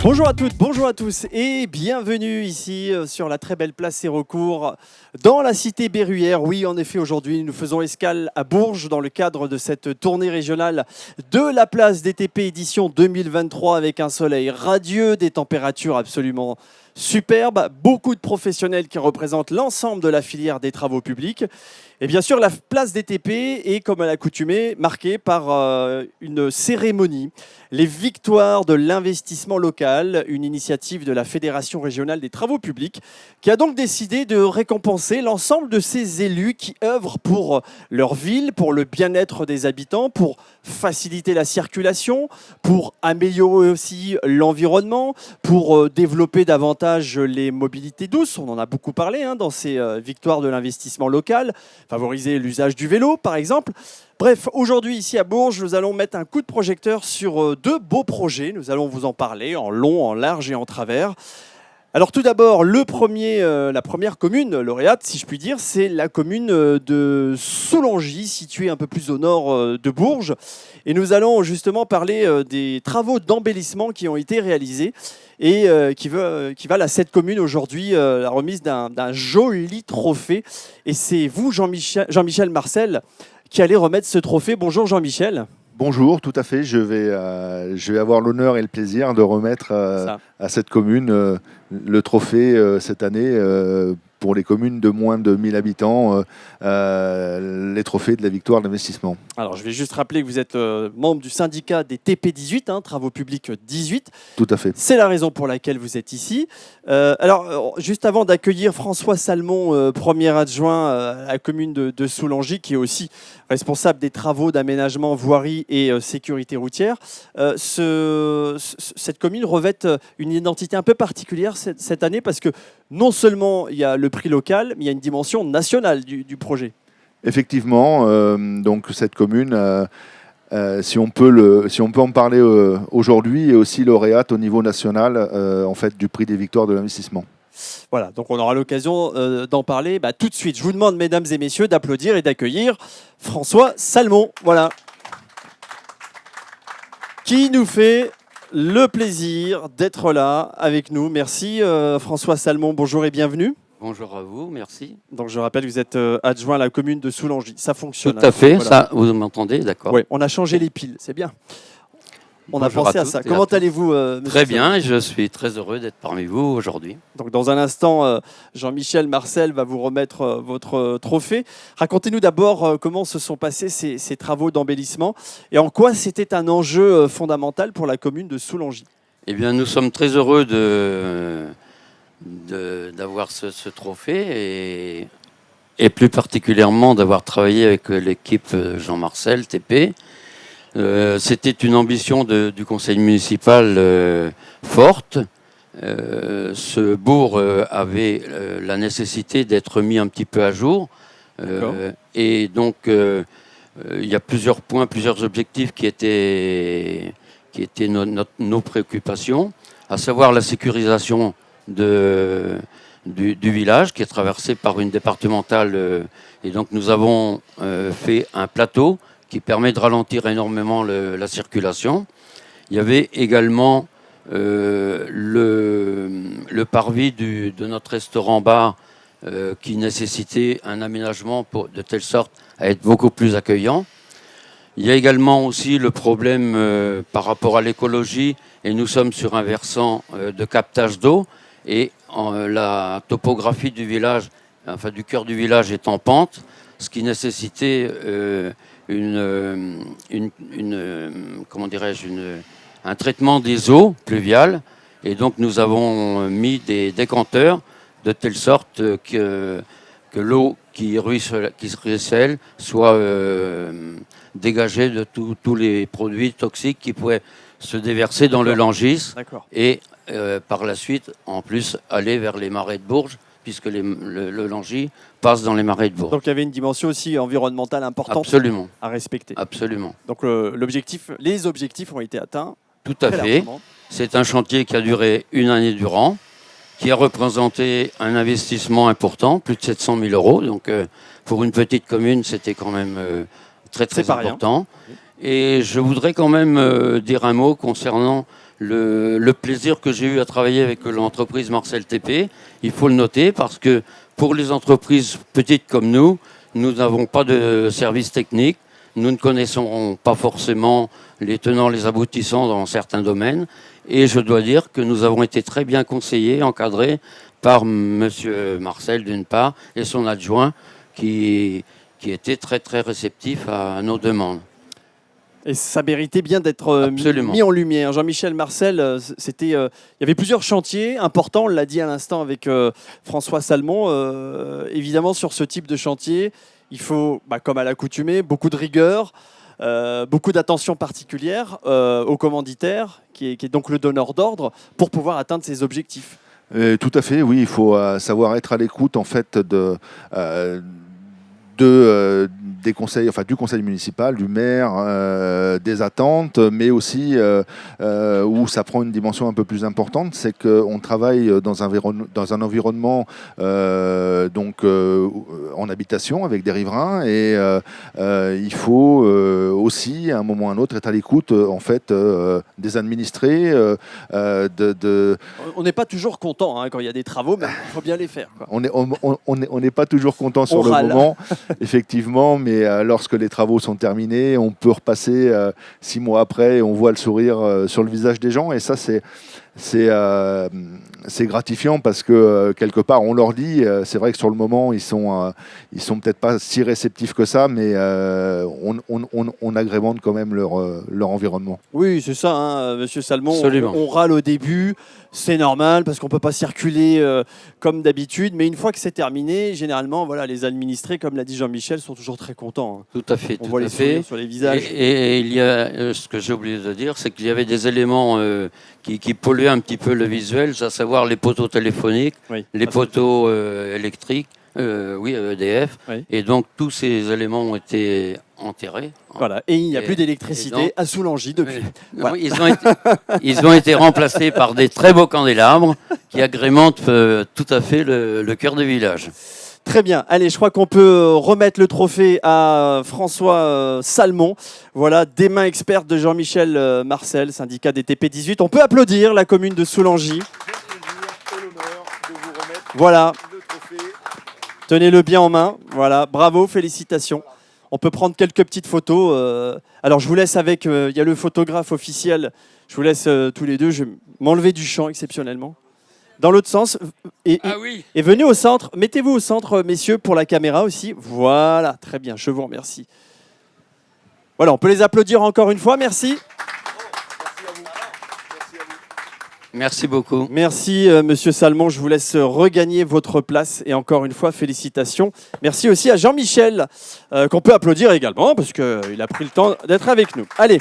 Bonjour à toutes, bonjour à tous et bienvenue ici sur la très belle place Sérocourt dans la cité berruyère. Oui, en effet, aujourd'hui, nous faisons escale à Bourges dans le cadre de cette tournée régionale de la place DTP édition 2023 avec un soleil radieux, des températures absolument superbes, beaucoup de professionnels qui représentent l'ensemble de la filière des travaux publics. Et bien sûr, la place DTP est, comme à l'accoutumée, marquée par une cérémonie, les victoires de l'investissement local, une initiative de la Fédération régionale des travaux publics, qui a donc décidé de récompenser l'ensemble de ces élus qui œuvrent pour leur ville, pour le bien-être des habitants, pour faciliter la circulation, pour améliorer aussi l'environnement, pour développer davantage les mobilités douces. On en a beaucoup parlé dans ces victoires de l'investissement local. Favoriser l'usage du vélo, par exemple. Bref, aujourd'hui, ici à Bourges, nous allons mettre un coup de projecteur sur deux beaux projets. Nous allons vous en parler en long, en large et en travers. Alors tout d'abord, la première commune lauréate, si je puis dire, c'est la commune de Soulangy, située un peu plus au nord de Bourges. Et nous allons justement parler des travaux d'embellissement qui ont été réalisés et qui valent à cette commune aujourd'hui la remise d'un joli trophée. Et c'est vous, Jean-Michel Marcel, qui allez remettre ce trophée. Bonjour Jean-Michel. Bonjour, tout à fait. Je vais avoir l'honneur et le plaisir de remettre à cette commune le trophée cette année pour les communes de moins de 1000 habitants, les trophées de la victoire d'investissement. Alors, je vais juste rappeler que vous êtes membre du syndicat des TP18, Travaux publics 18. Tout à fait. C'est la raison pour laquelle vous êtes ici. Juste avant d'accueillir François Salmon, premier adjoint à la commune de Soulangy, qui est aussi responsable des travaux d'aménagement, voirie et sécurité routière, cette commune revêt une identité un peu particulière cette année parce que non seulement il y a le prix local, mais il y a une dimension nationale du projet. Effectivement, donc cette commune, si on peut en parler aujourd'hui, est aussi lauréate au niveau national en fait, du prix des victoires de l'investissement. Voilà, donc on aura l'occasion d'en parler tout de suite. Je vous demande, mesdames et messieurs, d'applaudir et d'accueillir François Salmon, voilà, qui nous fait le plaisir d'être là avec nous. Merci François Salmon, bonjour et bienvenue. Bonjour à vous, merci. Donc je rappelle, vous êtes adjoint à la commune de Soulangy. Ça fonctionne. Tout à fait, voilà. Ça, vous m'entendez, d'accord. Oui, on a changé les piles, c'est bien. On a Bonjour pensé à ça. Comment allez-vous, monsieur Très bien, je suis très heureux d'être parmi vous aujourd'hui. Donc dans un instant, Jean-Michel Marcel va vous remettre votre trophée. Racontez-nous d'abord comment se sont passés ces travaux d'embellissement et en quoi c'était un enjeu fondamental pour la commune de Soulangy. Eh bien, nous sommes très heureux d'avoir ce trophée et plus particulièrement d'avoir travaillé avec l'équipe Jean-Marcel TP. C'était une ambition du conseil municipal forte. Ce bourg avait la nécessité d'être mis un petit peu à jour. Et donc, il y a plusieurs points, plusieurs objectifs qui étaient nos préoccupations, à savoir la sécurisation du village qui est traversé par une départementale. Et donc, nous avons fait un plateau qui permet de ralentir énormément la circulation. Il y avait également le parvis de notre restaurant-bar qui nécessitait un aménagement de telle sorte à être beaucoup plus accueillant. Il y a également aussi le problème par rapport à l'écologie, et nous sommes sur un versant de captage d'eau, et la topographie du village, enfin du cœur du village est en pente, ce qui nécessitait un traitement des eaux pluviales, et donc nous avons mis des décanteurs de telle sorte que l'eau qui ruisselle soit dégagée de tous les produits toxiques qui pourraient se déverser dans le Langis et par la suite en plus aller vers les marais de Bourges puisque le Langy passe dans les marais de Bourges. Donc il y avait une dimension aussi environnementale importante Absolument. à respecter. Absolument. Donc les objectifs ont été atteints. Tout à fait. Largement. C'est un chantier qui a duré une année durant, qui a représenté un investissement important, plus de 700 000 euros. Donc pour une petite commune, c'était quand même très très important. Et je voudrais quand même dire un mot concernant le plaisir que j'ai eu à travailler avec l'entreprise Marcel TP. Il faut le noter parce que pour les entreprises petites comme nous n'avons pas de service technique. Nous ne connaissons pas forcément les tenants, les aboutissants dans certains domaines. Et je dois dire que nous avons été très bien conseillés, encadrés par M. Marcel d'une part et son adjoint qui était très très réceptif à nos demandes. Et ça méritait bien d'être mis en lumière. Jean-Michel Marcel, il y avait plusieurs chantiers importants, on l'a dit à l'instant avec François Salmon. Évidemment, sur ce type de chantier, il faut, comme à l'accoutumée, beaucoup de rigueur, beaucoup d'attention particulière au commanditaire, qui est donc le donneur d'ordre, pour pouvoir atteindre ses objectifs. Tout à fait, oui, il faut savoir être à l'écoute en fait des conseils, enfin du conseil municipal, du maire, des attentes, mais aussi où ça prend une dimension un peu plus importante, c'est qu'on travaille dans un environnement en habitation avec des riverains et il faut aussi à un moment ou à un autre être à l'écoute en fait des administrés. On n'est pas toujours content quand il y a des travaux, mais il faut bien les faire, quoi. On n'est pas toujours content sur le moment, effectivement, mais lorsque les travaux sont terminés, on peut repasser 6 mois après et on voit le sourire sur le visage des gens. Et ça, c'est gratifiant parce que quelque part, on leur dit, c'est vrai que sur le moment, ils sont peut-être pas si réceptifs que ça, mais on agrémente quand même leur environnement. Oui, c'est ça, Monsieur Salmon. On râle au début, c'est normal parce qu'on ne peut pas circuler comme d'habitude, mais une fois que c'est terminé, généralement, voilà, les administrés, comme l'a dit Jean-Michel, sont toujours très contents. Tout à fait. On voit les sourires sur les visages. Et il y a, ce que j'ai oublié de dire, c'est qu'il y avait des éléments qui polluaient un petit peu le visuel, à savoir les poteaux téléphoniques, les poteaux électriques, EDF. Oui. Et donc, tous ces éléments ont été enterrés. Voilà. Et il n'y a plus d'électricité à Soulangy depuis. Voilà. Ils ont été remplacés par des très beaux candélabres qui agrémentent tout à fait le cœur du village. Très bien. Allez, je crois qu'on peut remettre le trophée à François Salmon. Voilà, des mains expertes de Jean-Michel Marcel, syndicat des TP18. On peut applaudir la commune de Soulangy. Voilà. Tenez-le bien en main. Voilà, bravo, félicitations. On peut prendre quelques petites photos. Alors, je vous laisse avec... Il y a le photographe officiel. Je vous laisse tous les deux. Je vais m'enlever du champ exceptionnellement. Dans l'autre sens. Et venez au centre. Mettez-vous au centre, messieurs, pour la caméra aussi. Voilà, très bien. Je vous remercie. Voilà, on peut les applaudir encore une fois. Merci. Merci beaucoup. Merci, Monsieur Salmon. Je vous laisse regagner votre place. Et encore une fois, félicitations. Merci aussi à Jean-Michel, qu'on peut applaudir également, parce qu'il a pris le temps d'être avec nous. Allez,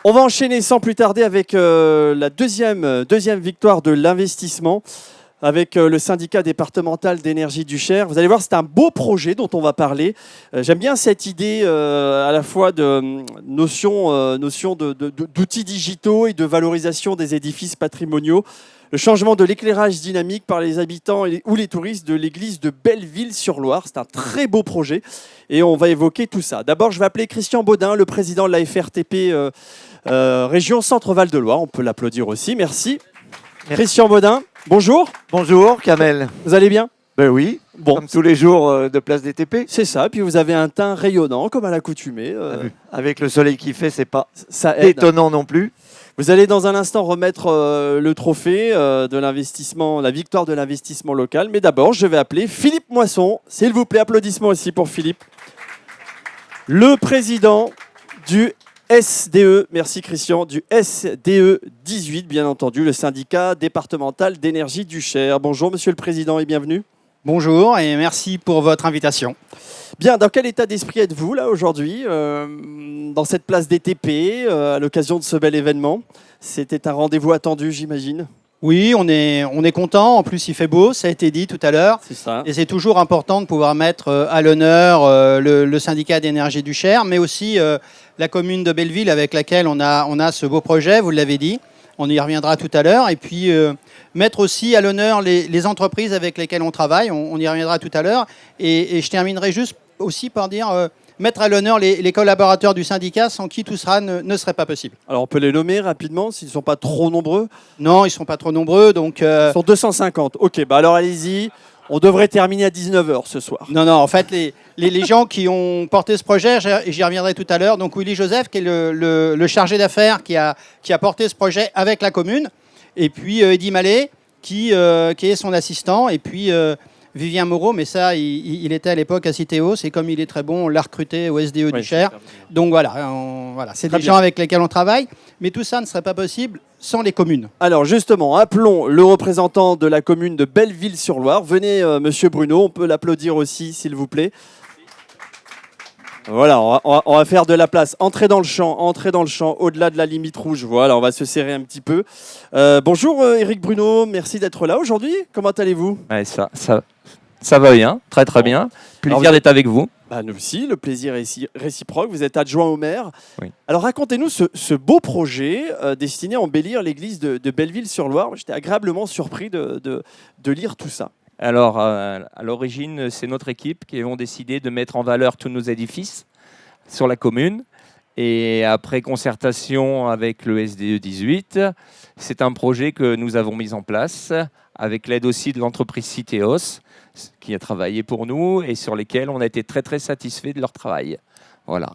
on va enchaîner sans plus tarder avec la deuxième victoire de l'investissement, avec le syndicat départemental d'énergie du Cher. Vous allez voir, c'est un beau projet dont on va parler. J'aime bien cette idée à la fois de notion d'outils digitaux et de valorisation des édifices patrimoniaux. Le changement de l'éclairage dynamique par les habitants ou les touristes de l'église de Belleville-sur-Loire. C'est un très beau projet et on va évoquer tout ça. D'abord, je vais appeler Christian Baudin, le président de la FRTP région Centre-Val de Loire. On peut l'applaudir aussi. Merci. Christian Baudin, bonjour. Bonjour, Kamel. Vous allez bien? Ben oui, bon. Comme tous les jours de Place des TP. C'est ça, puis vous avez un teint rayonnant, comme à l'accoutumée. Avec le soleil qui fait, c'est pas étonnant non plus. Vous allez dans un instant remettre le trophée de l'investissement, la victoire de l'investissement local. Mais d'abord, je vais appeler Philippe Moisson. S'il vous plaît, applaudissements aussi pour Philippe. Le président du SDE, merci Christian, du SDE 18, bien entendu, le syndicat départemental d'énergie du Cher. Bonjour Monsieur le Président et bienvenue. Bonjour et merci pour votre invitation. Bien, dans quel état d'esprit êtes-vous là aujourd'hui, dans cette place des TP, à l'occasion de ce bel événement? C'était un rendez-vous attendu, j'imagine. Oui, on est content. En plus, il fait beau, ça a été dit tout à l'heure. C'est ça. Et c'est toujours important de pouvoir mettre à l'honneur le syndicat d'énergie du Cher, mais aussi la commune de Belleville avec laquelle on a ce beau projet, vous l'avez dit. On y reviendra tout à l'heure. Et puis, mettre aussi à l'honneur les entreprises avec lesquelles on travaille. On y reviendra tout à l'heure. Et je terminerai juste aussi par dire... mettre à l'honneur les collaborateurs du syndicat sans qui tout cela ne serait pas possible. Alors on peut les nommer rapidement s'ils ne sont pas trop nombreux. Non, ils ne sont pas trop nombreux. Donc, Ils sont 250. Ok, bah alors allez-y. On devrait terminer à 19h ce soir. Non, en fait, les gens qui ont porté ce projet, j'y reviendrai tout à l'heure. Donc Willy Joseph, qui est le chargé d'affaires qui a porté ce projet avec la commune. Et puis Eddy Mallet, qui est son assistant. Et puis... Vivien Moreau, mais ça, il était à l'époque à Citéos, et comme il est très bon, on l'a recruté au SDE du Cher. Donc voilà, c'est des gens avec lesquels on travaille, mais tout ça ne serait pas possible sans les communes. Alors justement, appelons le représentant de la commune de Belleville-sur-Loire. Venez, monsieur Bruno, on peut l'applaudir aussi, s'il vous plaît. Voilà, on va faire de la place. Entrez dans le champ, au-delà de la limite rouge. Voilà, on va se serrer un petit peu. Bonjour Éric Bruno, merci d'être là aujourd'hui. Comment allez-vous ? Ouais, ça va bien, très bien. Plaisir d'être avec vous. Bah, nous aussi, le plaisir est réciproque. Vous êtes adjoint au maire. Oui. Alors racontez-nous ce beau projet destiné à embellir l'église de Belleville-sur-Loire. J'étais agréablement surpris de lire tout ça. Alors, à l'origine, c'est notre équipe qui avons décidé de mettre en valeur tous nos édifices sur la commune. Et après concertation avec le SDE 18, c'est un projet que nous avons mis en place avec l'aide aussi de l'entreprise Citéos qui a travaillé pour nous et sur lesquels on a été très satisfaits de leur travail. Voilà.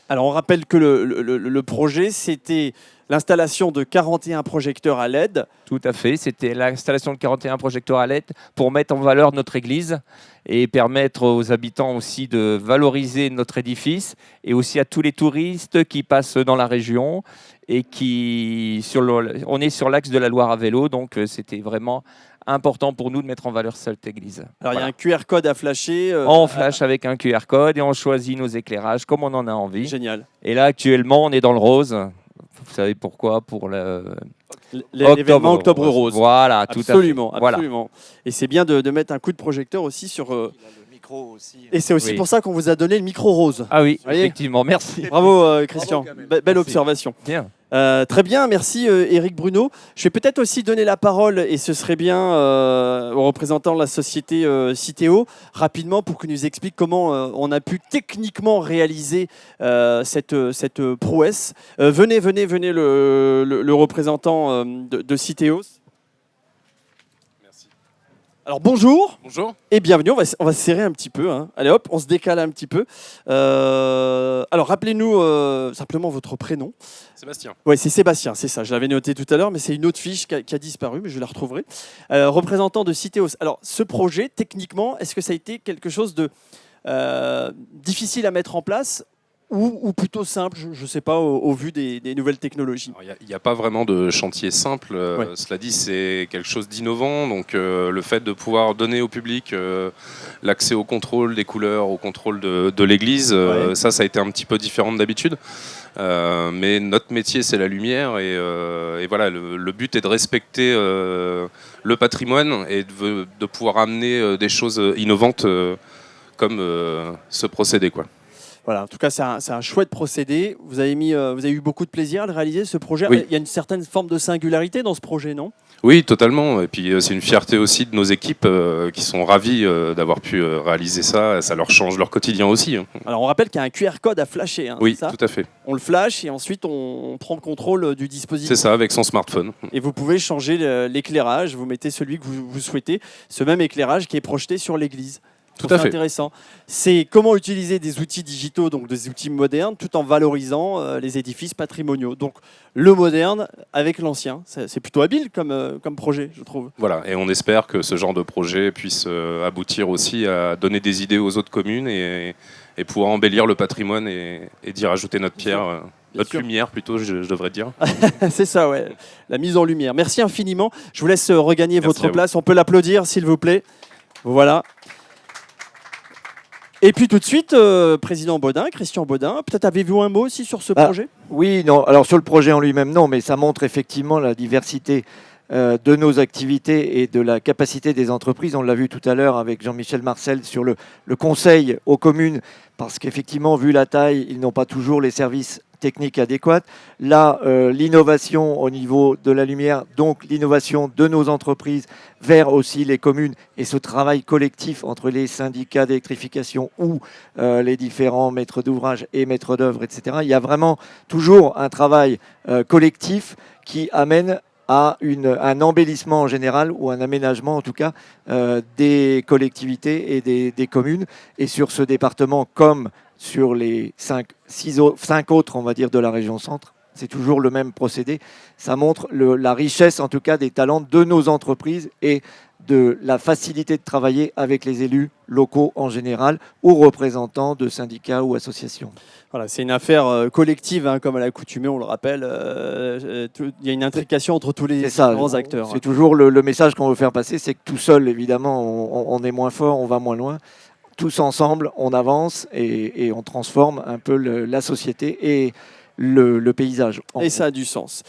Alors on rappelle que le projet, c'était l'installation de 41 projecteurs à LED. Tout à fait, c'était l'installation de 41 projecteurs à LED pour mettre en valeur notre église et permettre aux habitants aussi de valoriser notre édifice et aussi à tous les touristes qui passent dans la région et on est sur l'axe de la Loire à vélo, donc c'était vraiment important pour nous de mettre en valeur cette église. Alors il y a un QR code à flasher. On flash avec un QR code et on choisit nos éclairages comme on en a envie. Génial. Et là actuellement on est dans le rose. Vous savez pourquoi ? Pour l'événement Octobre Rose. Voilà, tout absolument, à fait. Absolument. Voilà. Et c'est bien de mettre un coup de projecteur aussi sur... Le micro aussi. Et c'est aussi pour ça qu'on vous a donné le micro rose. Ah oui, effectivement, merci. Bravo Christian, belle observation. Bien. Très bien, merci Éric Bruno. Je vais peut-être aussi donner la parole, et ce serait bien au représentant de la société Citéo, rapidement pour qu'il nous explique comment on a pu techniquement réaliser cette prouesse. Venez le représentant de Citéos. Alors bonjour. Bonjour. Et bienvenue, on va se serrer un petit peu. Hein. Allez hop, on se décale un petit peu. Alors rappelez-nous simplement votre prénom. Sébastien. Oui, c'est Sébastien, c'est ça. Je l'avais noté tout à l'heure, mais c'est une autre fiche qui a disparu, mais je la retrouverai. Représentant de Citéos. Alors ce projet, techniquement, est-ce que ça a été quelque chose de difficile à mettre en place ou plutôt simple, je ne sais pas, au vu des nouvelles technologies? Il n'y a pas vraiment de chantier simple. Cela dit, c'est quelque chose d'innovant. Donc, le fait de pouvoir donner au public l'accès au contrôle des couleurs, au contrôle de l'église, ça a été un petit peu différent d'habitude. Mais notre métier, c'est la lumière. Et voilà, le but est de respecter le patrimoine et de pouvoir amener des choses innovantes comme ce procédé, quoi. Voilà, en tout cas, c'est un chouette procédé. Vous avez eu beaucoup de plaisir à le réaliser, ce projet. Oui. Il y a une certaine forme de singularité dans ce projet, non ? Oui, totalement. Et puis, c'est une fierté aussi de nos équipes qui sont ravies d'avoir pu réaliser ça. Ça leur change leur quotidien aussi. Alors, on rappelle qu'il y a un QR code à flasher. Hein, oui, c'est ça ? tout à fait. On le flash et ensuite, on prend le contrôle du dispositif. C'est ça, avec son smartphone. Et vous pouvez changer l'éclairage. Vous mettez celui que vous souhaitez. Ce même éclairage qui est projeté sur l'église. Tout à fait. C'est intéressant. C'est comment utiliser des outils digitaux, donc des outils modernes, tout en valorisant les édifices patrimoniaux. Donc le moderne avec l'ancien. C'est plutôt habile comme projet, je trouve. Voilà, et on espère que ce genre de projet puisse aboutir aussi à donner des idées aux autres communes et pouvoir embellir le patrimoine et d'y rajouter notre pierre. Notre lumière, plutôt, je devrais dire. C'est ça, ouais. La mise en lumière. Merci infiniment. Je vous laisse regagner votre place. On peut l'applaudir, s'il vous plaît. Voilà. Et puis tout de suite, président Baudin, Christian Baudin, peut-être avez-vous un mot aussi sur ce projet ? Oui, non. Alors sur le projet en lui-même, non, mais ça montre effectivement la diversité de nos activités et de la capacité des entreprises. On l'a vu tout à l'heure avec Jean-Michel Marcel sur le conseil aux communes, parce qu'effectivement, vu la taille, ils n'ont pas toujours les services techniques adéquates. Là, l'innovation au niveau de la lumière, donc l'innovation de nos entreprises vers aussi les communes et ce travail collectif entre les syndicats d'électrification ou les différents maîtres d'ouvrage et maîtres d'œuvre, etc. Il y a vraiment toujours un travail collectif qui amène à un embellissement en général, ou un aménagement en tout cas, des collectivités et des communes. Et sur ce département, comme sur les 5 autres, on va dire, de la région centre, c'est toujours le même procédé. Ça montre la richesse, en tout cas, des talents de nos entreprises et de la facilité de travailler avec les élus locaux en général, ou représentants de syndicats ou associations. Voilà, c'est une affaire collective, hein, comme à l'accoutumée, on le rappelle. Il y a une intrication entre tous les grands acteurs. C'est toujours le message qu'on veut faire passer, c'est que tout seul, évidemment, on est moins fort, on va moins loin. Tous ensemble, on avance et on transforme un peu la société et le paysage. Et ça a du sens.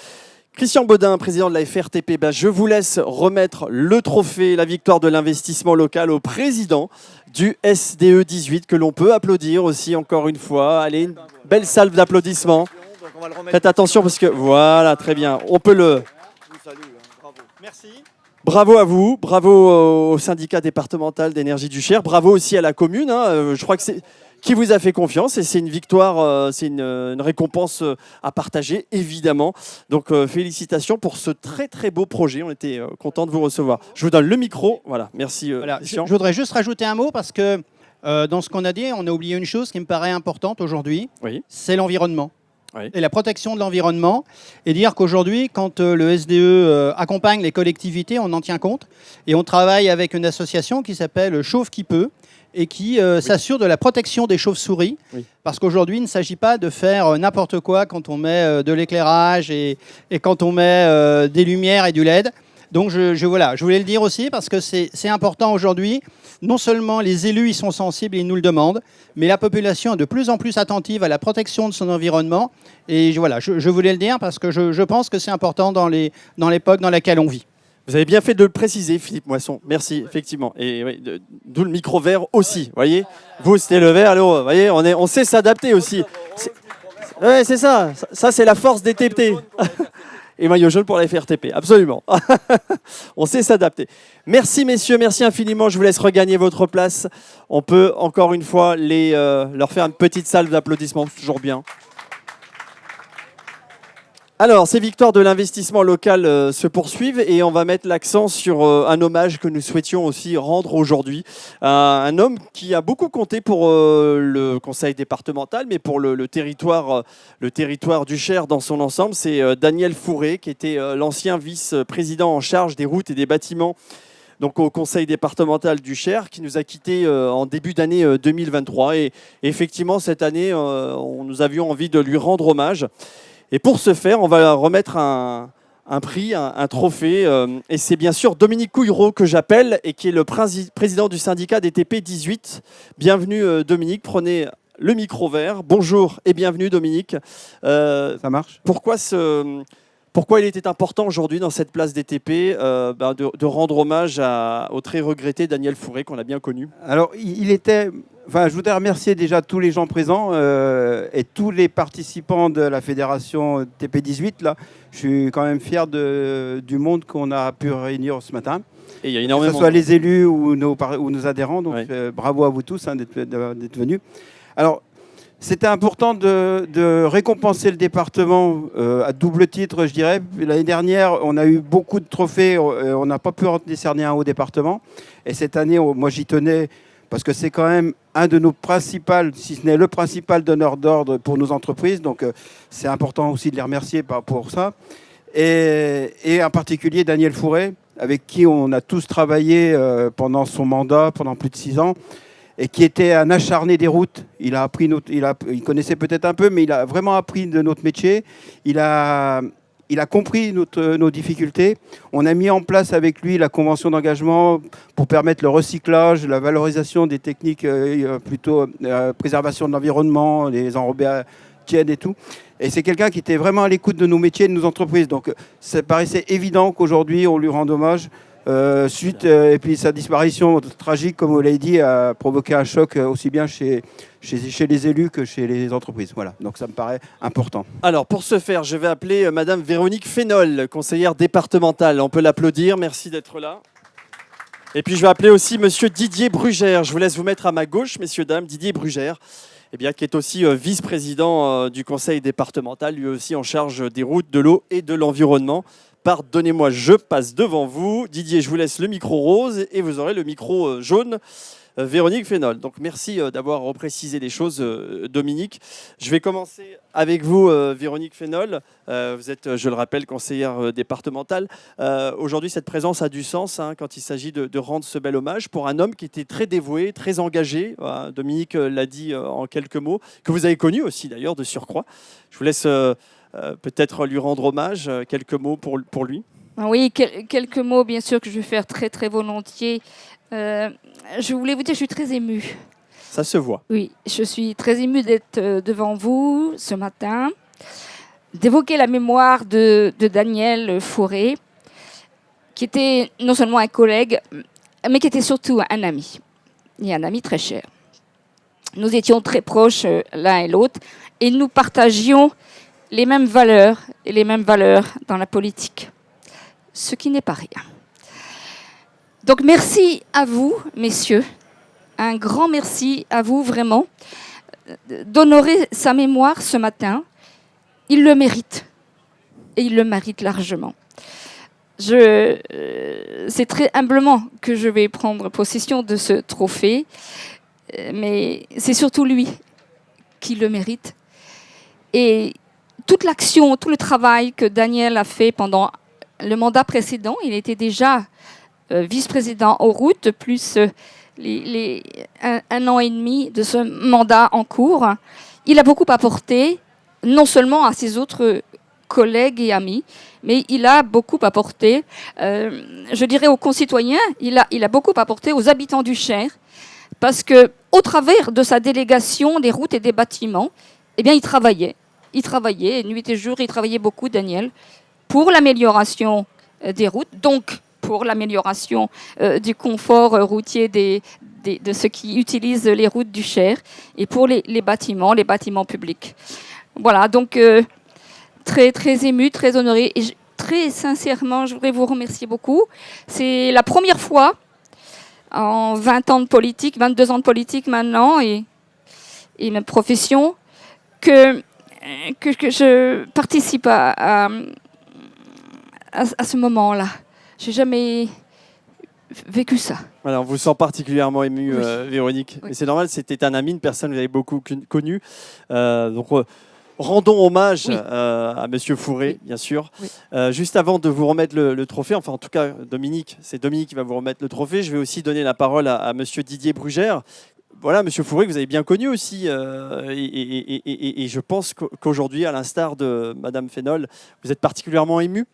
Christian Baudin, président de la FRTP, je vous laisse remettre le trophée, la victoire de l'investissement local au président du SDE 18, que l'on peut applaudir aussi encore une fois. Allez, une belle salve d'applaudissements. Faites attention parce que, voilà, très bien. On peut le... Merci. Bravo à vous, bravo au syndicat départemental d'énergie du Cher, bravo aussi à la commune. Je crois que c'est qui vous a fait confiance et c'est une victoire, c'est une récompense à partager, évidemment. Donc félicitations pour ce très très beau projet. On était contents de vous recevoir. Je vous donne le micro. Voilà, merci. Voilà. Je voudrais juste rajouter un mot parce que dans ce qu'on a dit, on a oublié une chose qui me paraît importante aujourd'hui, c'est l'environnement. Oui. Et la protection de l'environnement, et dire qu'aujourd'hui, quand le SDE accompagne les collectivités, on en tient compte, et on travaille avec une association qui s'appelle Chauve qui peut, et qui s'assure de la protection des chauves-souris, parce qu'aujourd'hui, il ne s'agit pas de faire n'importe quoi quand on met de l'éclairage et quand on met des lumières et du LED. Donc je voulais le dire aussi, parce que c'est important aujourd'hui. Non seulement les élus y sont sensibles et ils nous le demandent, mais la population est de plus en plus attentive à la protection de son environnement. Et voilà, je voulais le dire parce que je pense que c'est important dans l'époque dans laquelle on vit. Vous avez bien fait de le préciser, Philippe Moisson. Merci, effectivement. Et oui, d'où le micro vert aussi, voyez. Vous, c'était le vert, alors, voyez, on sait s'adapter aussi. Oui, c'est ça. Ça, c'est la force des TP. Et maillot jaune pour la FRTP, absolument. On sait s'adapter. Merci messieurs, merci infiniment. Je vous laisse regagner votre place. On peut encore une fois leur faire une petite salve d'applaudissements, toujours bien. Alors, ces victoires de l'investissement local se poursuivent et on va mettre l'accent sur un hommage que nous souhaitions aussi rendre aujourd'hui. Un homme qui a beaucoup compté pour le conseil départemental, mais pour le territoire du Cher dans son ensemble. C'est Daniel Fourré, qui était l'ancien vice-président en charge des routes et des bâtiments, donc au conseil départemental du Cher, qui nous a quittés en début d'année 2023. Et effectivement, cette année, nous avions envie de lui rendre hommage. Et pour ce faire, on va remettre un prix, un trophée. Et c'est bien sûr Dominique Couillereau que j'appelle et qui est le président du syndicat des TP 18. Bienvenue Dominique, prenez le micro vert. Bonjour et bienvenue Dominique. Ça marche. Pourquoi il était important aujourd'hui dans cette place des TP de rendre hommage au très regretté Daniel Fourré qu'on a bien connu? Alors, je voudrais remercier déjà tous les gens présents et tous les participants de la fédération TP18. Là. Je suis quand même fier du monde qu'on a pu réunir ce matin. Et il y a énormément que ce soit les élus ou nos adhérents. Donc, bravo à vous tous d'être venus. Alors, c'était important de récompenser le département à double titre, je dirais. L'année dernière, on a eu beaucoup de trophées. On n'a pas pu en décerner un au département. Et cette année, moi, j'y tenais parce que c'est quand même un de nos principaux, si ce n'est le principal donneur d'ordre pour nos entreprises. Donc, c'est important aussi de les remercier pour ça. Et en particulier Daniel Fourré, avec qui on a tous travaillé pendant son mandat, pendant plus de 6 ans. Et qui était un acharné des routes. Il connaissait peut-être un peu, mais il a vraiment appris de notre métier. Il a compris nos difficultés. On a mis en place avec lui la convention d'engagement pour permettre le recyclage, la valorisation des techniques, plutôt préservation de l'environnement, les enrobés tienne et tout. Et c'est quelqu'un qui était vraiment à l'écoute de nos métiers, de nos entreprises. Donc ça paraissait évident qu'aujourd'hui on lui rende hommage. Et puis sa disparition tragique, comme vous l'avez dit, a provoqué un choc aussi bien chez les élus que chez les entreprises. Voilà, donc ça me paraît important. Alors pour ce faire, je vais appeler Madame Véronique Fénol, conseillère départementale. On peut l'applaudir, merci d'être là. Et puis je vais appeler aussi Monsieur Didier Brugère. Je vous laisse vous mettre à ma gauche, messieurs, dames. Didier Brugère, qui est aussi vice-président du conseil départemental, lui aussi en charge des routes, de l'eau et de l'environnement. Pardonnez-moi, je passe devant vous. Didier, je vous laisse le micro rose et vous aurez le micro jaune. Véronique Fénol. Donc merci d'avoir reprécisé les choses, Dominique. Je vais commencer avec vous, Véronique Fénol. Vous êtes, je le rappelle, conseillère départementale. Aujourd'hui, cette présence a du sens quand il s'agit de rendre ce bel hommage pour un homme qui était très dévoué, très engagé. Dominique l'a dit en quelques mots, que vous avez connu aussi d'ailleurs de surcroît. Je vous laisse peut-être lui rendre hommage. Quelques mots pour lui. Oui, quelques mots bien sûr que je vais faire très très volontiers. Je voulais vous dire, je suis très émue. Ça se voit. Oui, je suis très émue d'être devant vous ce matin, d'évoquer la mémoire de Daniel Fourré, qui était non seulement un collègue, mais qui était surtout un ami, et un ami très cher. Nous étions très proches l'un et l'autre, et nous partagions les mêmes valeurs, et les mêmes valeurs dans la politique, ce qui n'est pas rien. Donc merci à vous, messieurs, un grand merci à vous vraiment d'honorer sa mémoire ce matin. Il le mérite, et il le mérite largement. C'est très humblement que je vais prendre possession de ce trophée, mais c'est surtout lui qui le mérite. Et toute l'action, tout le travail que Daniel a fait pendant le mandat précédent, il était déjà vice-président aux routes, plus un an et demi de ce mandat en cours. Il a beaucoup apporté, non seulement à ses autres collègues et amis, mais il a beaucoup apporté, je dirais, aux concitoyens, il a beaucoup apporté aux habitants du Cher, parce qu'au travers de sa délégation des routes et des bâtiments, il travaillait. Il travaillait, nuit et jour, il travaillait beaucoup, Daniel, pour l'amélioration des routes, donc pour l'amélioration du confort routier de ceux qui utilisent les routes du Cher, et pour les bâtiments publics. Voilà, donc très, très ému, très honoré, et très sincèrement, je voudrais vous remercier beaucoup. C'est la première fois en 20 ans de politique, 22 ans de politique maintenant, et ma profession, que je participe à ce moment-là. J'ai jamais vécu ça. Voilà, on vous sent particulièrement ému, oui. Véronique. Oui. Mais c'est normal, c'était un ami, une personne que vous avez beaucoup connu. Rendons hommage à Monsieur Fourré, bien sûr. Oui. Juste avant de vous remettre le trophée, enfin en tout cas Dominique, c'est Dominique qui va vous remettre le trophée. Je vais aussi donner la parole à Monsieur Didier Brugère. Voilà, Monsieur Fourré, que vous avez bien connu aussi, et je pense qu'aujourd'hui, à l'instar de Madame Fénol, vous êtes particulièrement ému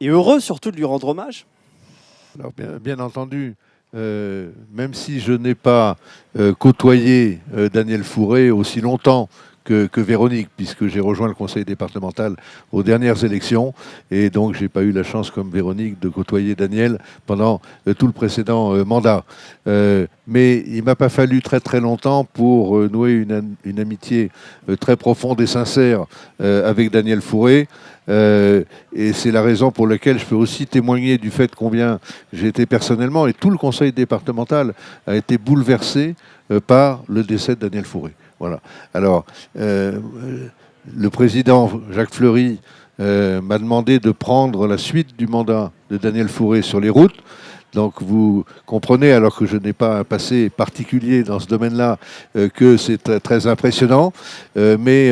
et heureux surtout de lui rendre hommage. Alors bien entendu, même si je n'ai pas côtoyé Daniel Fourré aussi longtemps que Véronique, puisque j'ai rejoint le conseil départemental aux dernières élections, et donc j'ai pas eu la chance, comme Véronique, de côtoyer Daniel pendant tout le précédent mandat. Mais il m'a pas fallu très très longtemps pour nouer une amitié très profonde et sincère avec Daniel Fourré. Et c'est la raison pour laquelle je peux aussi témoigner du fait combien j'ai été personnellement, et tout le conseil départemental a été bouleversé par le décès de Daniel Fourré. Voilà. Alors, le président Jacques Fleury m'a demandé de prendre la suite du mandat de Daniel Fourré sur les routes. Donc vous comprenez, alors que je n'ai pas un passé particulier dans ce domaine-là, que c'est très, très impressionnant. Mais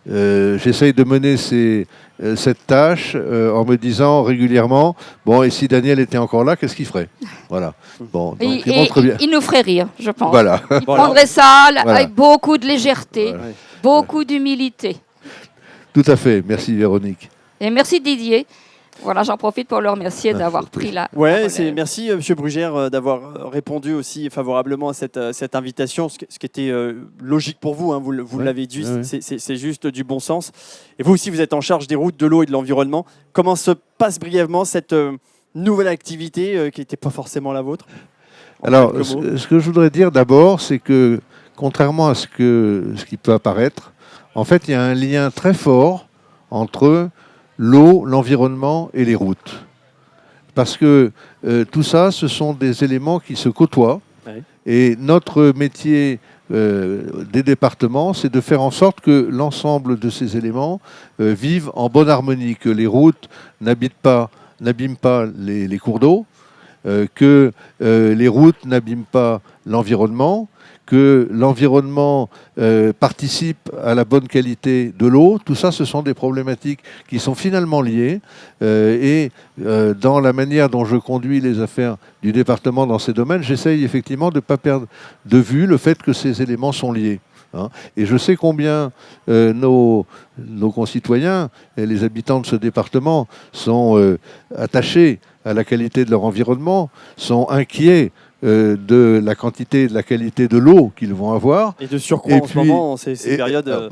j'essaye de mener cette tâche en me disant régulièrement, bon, et si Daniel était encore là, qu'est-ce qu'il ferait? Voilà. Bon, donc, il nous ferait rire, je pense. Voilà. Il prendrait ça avec beaucoup de légèreté, beaucoup d'humilité. Tout à fait. Merci Véronique. Et merci Didier. Voilà, j'en profite pour le remercier d'avoir pris la relève. Merci Monsieur Brugère d'avoir répondu aussi favorablement à cette invitation, ce qui était logique pour vous, hein, vous l'avez dit, c'est juste du bon sens. Et vous aussi, vous êtes en charge des routes, de l'eau et de l'environnement. Comment se passe brièvement cette nouvelle activité qui n'était pas forcément la vôtre? Alors, ce que je voudrais dire d'abord, c'est que contrairement à ce qui peut apparaître, en fait, il y a un lien très fort entre l'eau, l'environnement et les routes. Parce que tout ça, ce sont des éléments qui se côtoient. Oui. Et notre métier des départements, c'est de faire en sorte que l'ensemble de ces éléments vivent en bonne harmonie, que les routes n'abîment pas les cours d'eau, que les routes n'abîment pas l'environnement, que l'environnement participe à la bonne qualité de l'eau. Tout ça, ce sont des problématiques qui sont finalement liées. Dans la manière dont je conduis les affaires du département dans ces domaines, j'essaye effectivement de ne pas perdre de vue le fait que ces éléments sont liés. Et je sais combien nos concitoyens et les habitants de ce département sont attachés à la qualité de leur environnement, sont inquiets de la quantité et de la qualité de l'eau qu'ils vont avoir. Et de surcroît en ce moment, ces périodes...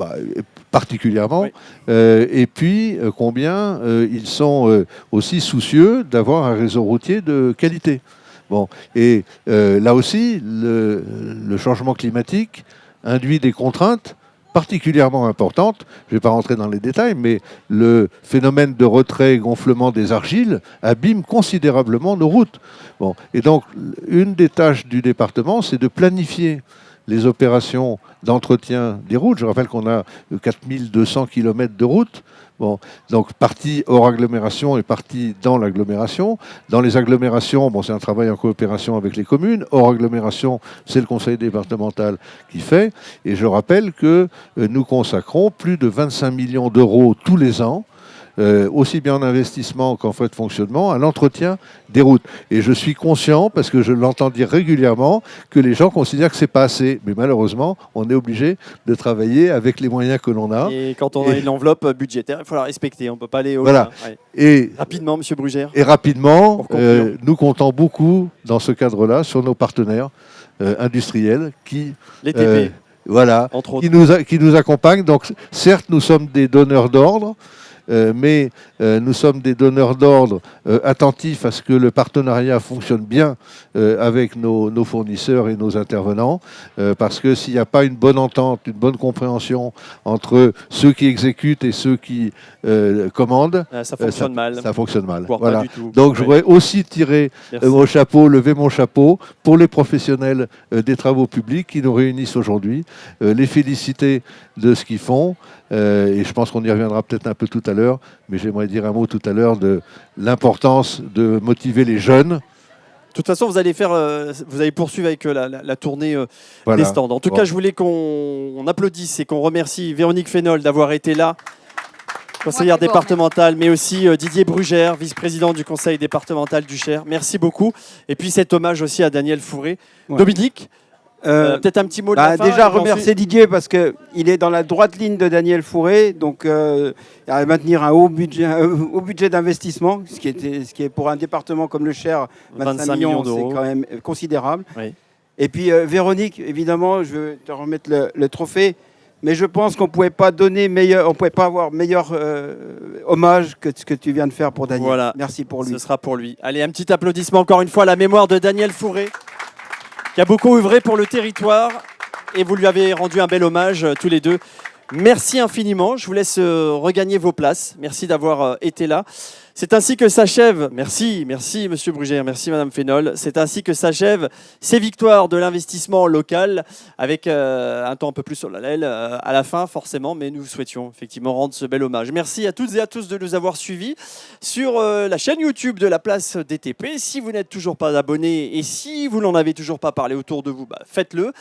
particulièrement. Oui. Et puis, combien ils sont aussi soucieux d'avoir un réseau routier de qualité. Bon. Et là aussi, le changement climatique induit des contraintes particulièrement importantes. Je ne vais pas rentrer dans les détails, mais le phénomène de retrait-gonflement des argiles abîme considérablement nos routes. Bon. Et donc, une des tâches du département, c'est de planifier les opérations d'entretien des routes. Je rappelle qu'on a 4200 km de routes. Bon, donc partie hors agglomération et partie dans l'agglomération. Dans les agglomérations, c'est un travail en coopération avec les communes. Hors agglomération, c'est le conseil départemental qui fait. Et je rappelle que nous consacrons plus de 25 millions d'euros tous les ans, aussi bien en investissement qu'en frais de fonctionnement, à l'entretien des routes. Et je suis conscient, parce que je l'entends dire régulièrement, que les gens considèrent que ce n'est pas assez. Mais malheureusement, on est obligé de travailler avec les moyens que l'on a. Et quand on a une enveloppe budgétaire, il faut la respecter. On ne peut pas aller au voilà. Ouais. Et rapidement, M. Brugère. Et rapidement, nous comptons beaucoup, dans ce cadre-là, sur nos partenaires industriels qui... Les TP. Voilà, qui nous accompagnent. Donc, certes, nous sommes des donneurs d'ordre, mais nous sommes des donneurs d'ordre attentifs à ce que le partenariat fonctionne bien avec nos fournisseurs et nos intervenants, parce que s'il n'y a pas une bonne entente, une bonne compréhension entre ceux qui exécutent et ceux qui commandent, ça fonctionne mal. Ça fonctionne mal. Voilà. Pas du tout. Donc je voudrais aussi tirer mon chapeau, lever mon chapeau pour les professionnels des travaux publics qui nous réunissent aujourd'hui, les féliciter de ce qu'ils font. Et je pense qu'on y reviendra peut-être un peu tout à l'heure, mais j'aimerais dire un mot tout à l'heure de l'importance de motiver les jeunes. De toute façon, vous allez poursuivre avec la tournée des stands. En tout cas, je voulais qu'on applaudisse et qu'on remercie Véronique Fénol d'avoir été là, conseillère départementale, mais aussi Didier Brugère, vice-président du conseil départemental du Cher. Merci beaucoup. Et puis cet hommage aussi à Daniel Fourré. Ouais. Dominique, peut-être un petit mot de la fin. Déjà remercier Didier parce qu'il est dans la droite ligne de Daniel Fourré, donc à maintenir un haut budget d'investissement, ce qui est pour un département comme le Cher, 25 millions d'euros, c'est quand même considérable. Oui. Et puis Véronique, évidemment, je veux te remettre le trophée, mais je pense qu'on ne pouvait pas avoir meilleur hommage que ce que tu viens de faire pour Daniel. Voilà. Merci pour lui. Ce sera pour lui. Allez, un petit applaudissement encore une fois à la mémoire de Daniel Fourré, qui a beaucoup œuvré pour le territoire, et vous lui avez rendu un bel hommage tous les deux. Merci infiniment, je vous laisse regagner vos places. Merci d'avoir été là. C'est ainsi que s'achève, merci Monsieur Brugère, merci Madame Fénol, c'est ainsi que s'achèvent ces victoires de l'investissement local, avec un temps un peu plus solennel à la fin forcément, mais nous souhaitions effectivement rendre ce bel hommage. Merci à toutes et à tous de nous avoir suivis sur la chaîne YouTube de la place DTP. Si vous n'êtes toujours pas abonné et si vous n'en avez toujours pas parlé autour de vous, faites-le.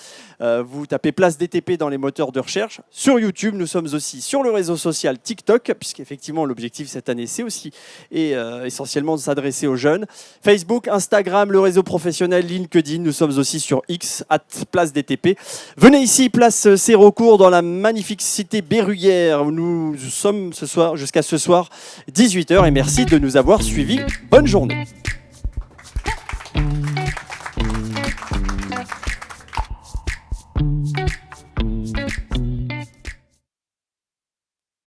Vous tapez place DTP dans les moteurs de recherche sur YouTube. YouTube. Nous sommes aussi sur le réseau social TikTok, puisqu'effectivement l'objectif cette année c'est aussi essentiellement de s'adresser aux jeunes. Facebook, Instagram, le réseau professionnel, LinkedIn. Nous sommes aussi sur X, @PlaceDTP. Venez ici, place Sérocourt, dans la magnifique cité Berruyer, où nous sommes jusqu'à ce soir 18h, et merci de nous avoir suivis. Bonne journée.